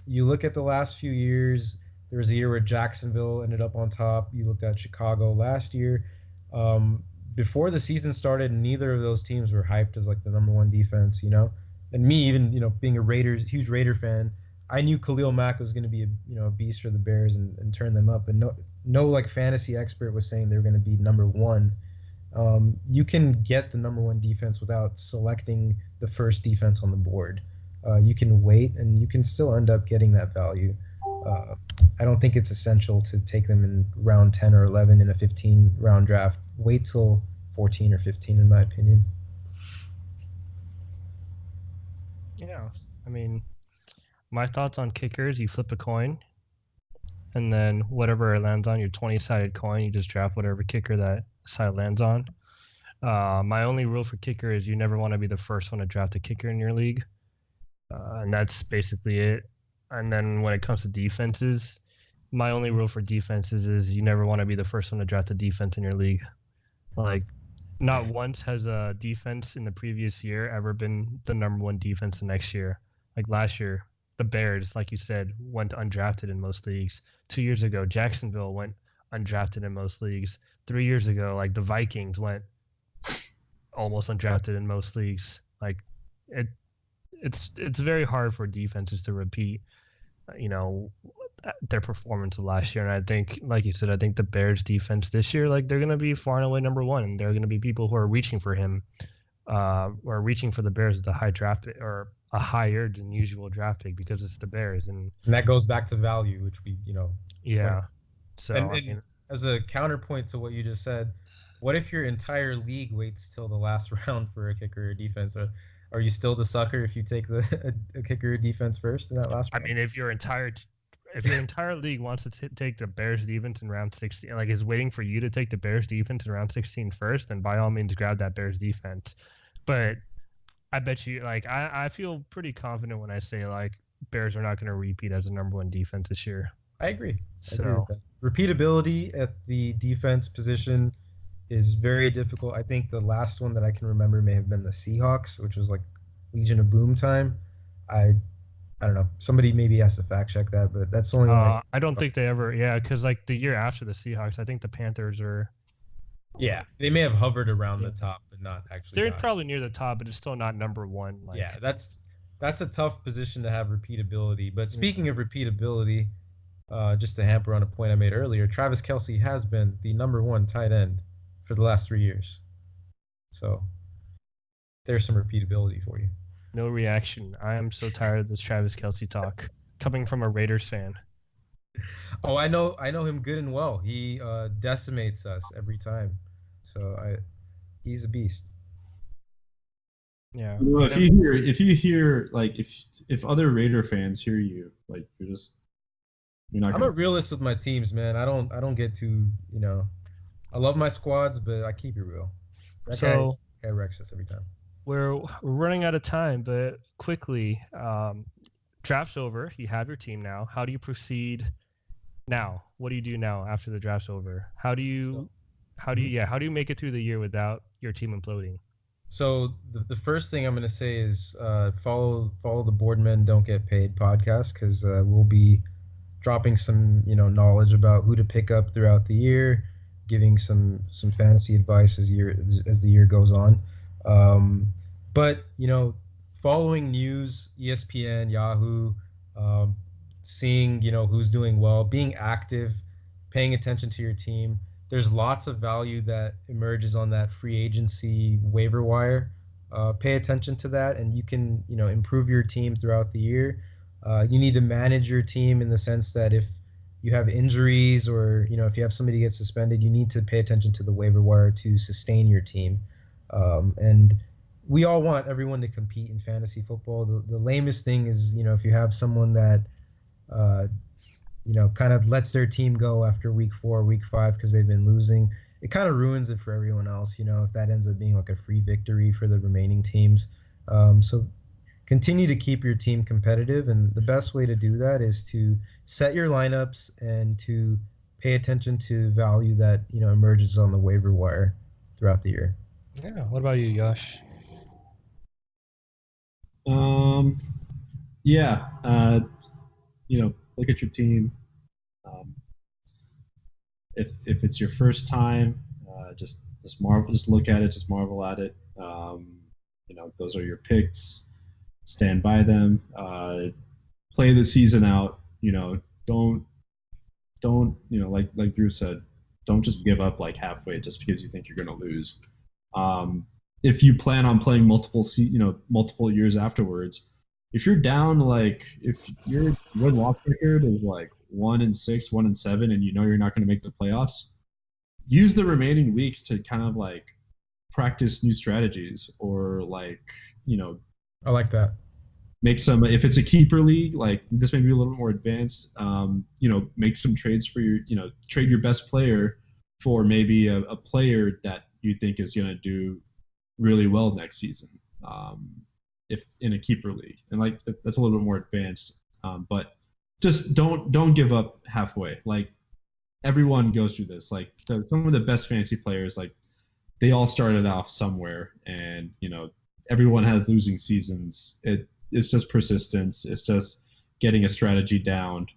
S2: you look at the last few years, there was a year where Jacksonville ended up on top. You looked at Chicago last year. Um, Before the season started, neither of those teams were hyped as like the number one defense. And me, even being a Raiders huge Raider fan, I knew Khalil Mack was going to be a beast for the Bears and turn them up. And no like fantasy expert was saying they were going to be number one. You can get the number one defense without selecting the first defense on the board. You can wait, and you can still end up getting that value. Uh, I don't think it's essential to take them in round 10 or 11 in a 15 round draft. Wait till 14 or 15, in my opinion.
S1: Yeah, I mean, my thoughts on kickers: you flip a coin, and then whatever it lands on, your 20-sided coin, you just draft whatever kicker that side lands on. My only rule for kicker is you never want to be the first one to draft a kicker in your league, and that's basically it. And then when it comes to defenses, my only rule for defenses is you never want to be the first one to draft a defense in your league. Like, not once has a defense in the previous year ever been the number one defense the next year. Like last year, the Bears, like you said, went undrafted in most leagues. 2 years ago, Jacksonville went undrafted in most leagues. 3 years ago, like the Vikings went almost undrafted in most leagues. Like it, it's very hard for defenses to repeat, you know, their performance of last year. And I think, like you said, I think the Bears defense this year, like they're going to be far and away number one. And there are going to be people who are reaching for him, or reaching for the Bears with a high draft pick, or a higher than usual draft pick because it's the Bears. And
S2: that goes back to value, which we,
S1: yeah, so
S2: and,
S1: I
S2: and
S1: mean,
S2: as a counterpoint to what you just said, what if your entire league waits till the last round for a kicker or defense? Are you still the sucker if you take a kicker or defense first in that last
S1: I
S2: round?
S1: mean, if your entire league wants to take the Bears defense in round 16, like is waiting for you to take the Bears defense in round 16 first, then by all means grab that Bears defense. But I bet you, like, I feel pretty confident when I say like Bears are not going to repeat as a number one defense this year.
S2: I agree. I agree
S1: So
S2: with that. Repeatability at the defense position is very difficult. I think the last one that I can remember may have been the Seahawks, which was like Legion of Boom time. I I don't know. Somebody maybe has to fact check that, but that's the only one
S1: I don't think they ever, yeah, because like the year after the Seahawks, I think the Panthers are.
S2: Yeah, they may have hovered around
S1: Yeah.
S2: the top, but not actually.
S1: They're
S2: got it.
S1: probably near the top, but it's still not number one. Like,
S2: Yeah, that's a tough position to have repeatability. But speaking of repeatability, just to hamper on a point I made earlier, Travis Kelce has been the number one tight end for the last 3 years. So there's some repeatability for you.
S1: no reaction. I am so tired of this Travis Kelce talk coming from a Raiders fan.
S2: Oh, I know him good and well. He decimates us every time. So he's a beast.
S1: Yeah.
S3: You know, if you hear like if other Raider fans hear you, like you're not
S2: I'm a
S3: gonna.
S2: realist with my teams, man. I don't get too. I love my squads, but I keep it real. That
S1: So
S2: guy wrecks us every time.
S1: we're running out of time, but quickly, draft's over. You have your team now. How do you proceed now? What do you do now after the draft's over? How do you how do you make it through the year without your team imploding?
S2: So the first thing I'm going to say is follow the Boardmen Don't Get Paid podcast because we'll be dropping some knowledge about who to pick up throughout the year, giving some fantasy advice as the year goes on. Um, but following news, ESPN, Yahoo, um, seeing who's doing well, being active, paying attention to your team. There's lots of value that emerges on that free agency waiver wire. Pay attention to that, and you can improve your team throughout the year. You need to manage your team in the sense that if you have injuries or if you have somebody get suspended, you need to pay attention to the waiver wire to sustain your team. And we all want everyone to compete in fantasy football. The lamest thing is if you have someone that uh, kind of lets their team go after week 4, week 5 because they've been losing. It kind of ruins it for everyone else, if that ends up being like a free victory for the remaining teams. So continue to keep your team competitive, and the best way to do that is to set your lineups and to pay attention to value that emerges on the waiver wire throughout the year.
S1: Yeah. What about you, Josh?
S3: Yeah. Look at your team. Um, if it's your first time, just marvel, just look at it, just marvel at it. Those are your picks. Stand by them. Play the season out. Don't like Drew said, don't just give up like halfway just because you think you're going to lose. If you plan on playing multiple years afterwards, if you're down, like if your win-loss record is like 1-6, 1-7, and you're not going to make the playoffs, use the remaining weeks to kind of like practice new strategies, or like
S2: I like that.
S3: make some, if it's a keeper league, like this may be a little bit more advanced, make some trades for trade your best player for maybe a player that you think is going to do really well next season, if in a keeper league, and like that's a little bit more advanced, but just don't give up halfway. Like everyone goes through this. Like some of the best fantasy players, like they all started off somewhere, and everyone has losing seasons. It's just persistence. It's just getting a strategy down.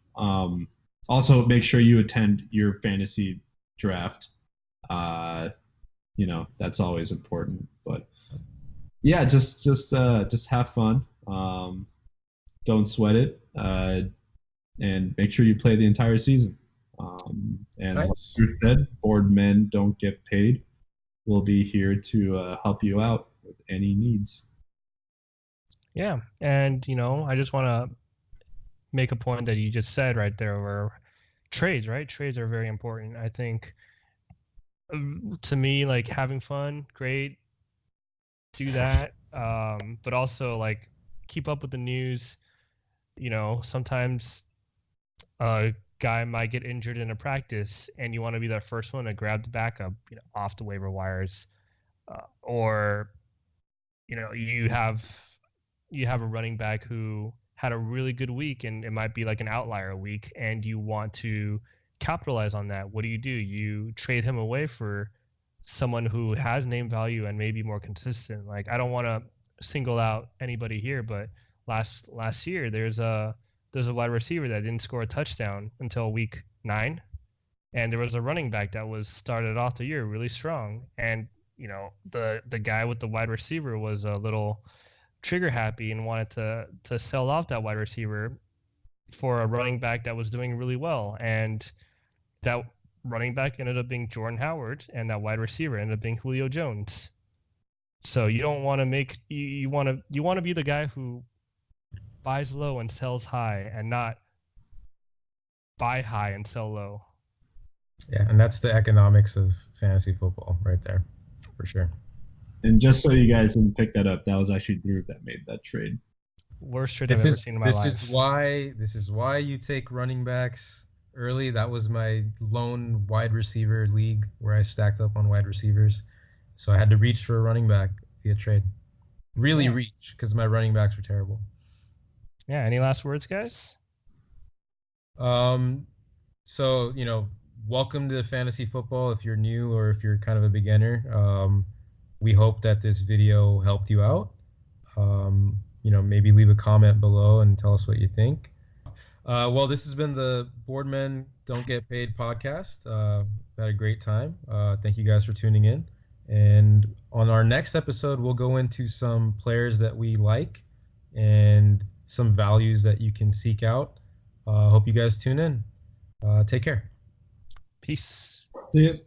S3: Also, make sure you attend your fantasy draft. That's always important. But yeah, just have fun. Don't sweat it, and make sure you play the entire season. And
S2: Nice.
S3: like you said, bored men don't get paid. We'll be here to help you out with any needs.
S1: Yeah, and I just want to make a point that you just said right there, where trades, right? Trades are very important. I think to me, like having fun, great, do that. But also like keep up with the news. Sometimes a guy might get injured in a practice, and you want to be the first one to grab the backup, off the waiver wires, or you have a running back who had a really good week, and it might be like an outlier week, and you want to capitalize on that. What do? You trade him away for someone who has name value and maybe more consistent. Like I don't want to single out anybody here, but last year there's a wide receiver that didn't score a touchdown until week 9, and there was a running back that was started off the year really strong, and the guy with the wide receiver was a little trigger happy and wanted to sell off that wide receiver for a running back that was doing really well, and that running back ended up being Jordan Howard, and that wide receiver ended up being Julio Jones. So you don't want to make you want to be the guy who buys low and sells high, and not buy high and sell low.
S2: Yeah, and that's the economics of fantasy football right there, for sure.
S3: And just so you guys didn't pick that up, that was actually Drew that made that trade.
S1: Worst trade I've ever seen in my life.
S2: This is why you take running backs early. That was my lone wide receiver league where I stacked up on wide receivers. So I had to reach for a running back via trade. Really reach, because my running backs were terrible.
S1: Yeah, any last words, guys?
S2: So, welcome to fantasy football if you're new or if you're kind of a beginner. We hope that this video helped you out. Maybe leave a comment below and tell us what you think. Well, this has been the BoredMen Don't Get Paid podcast. Had a great time. Thank you guys for tuning in. And on our next episode, we'll go into some players that we like and some values that you can seek out. Hope you guys tune in. Take care.
S1: Peace.
S3: See you.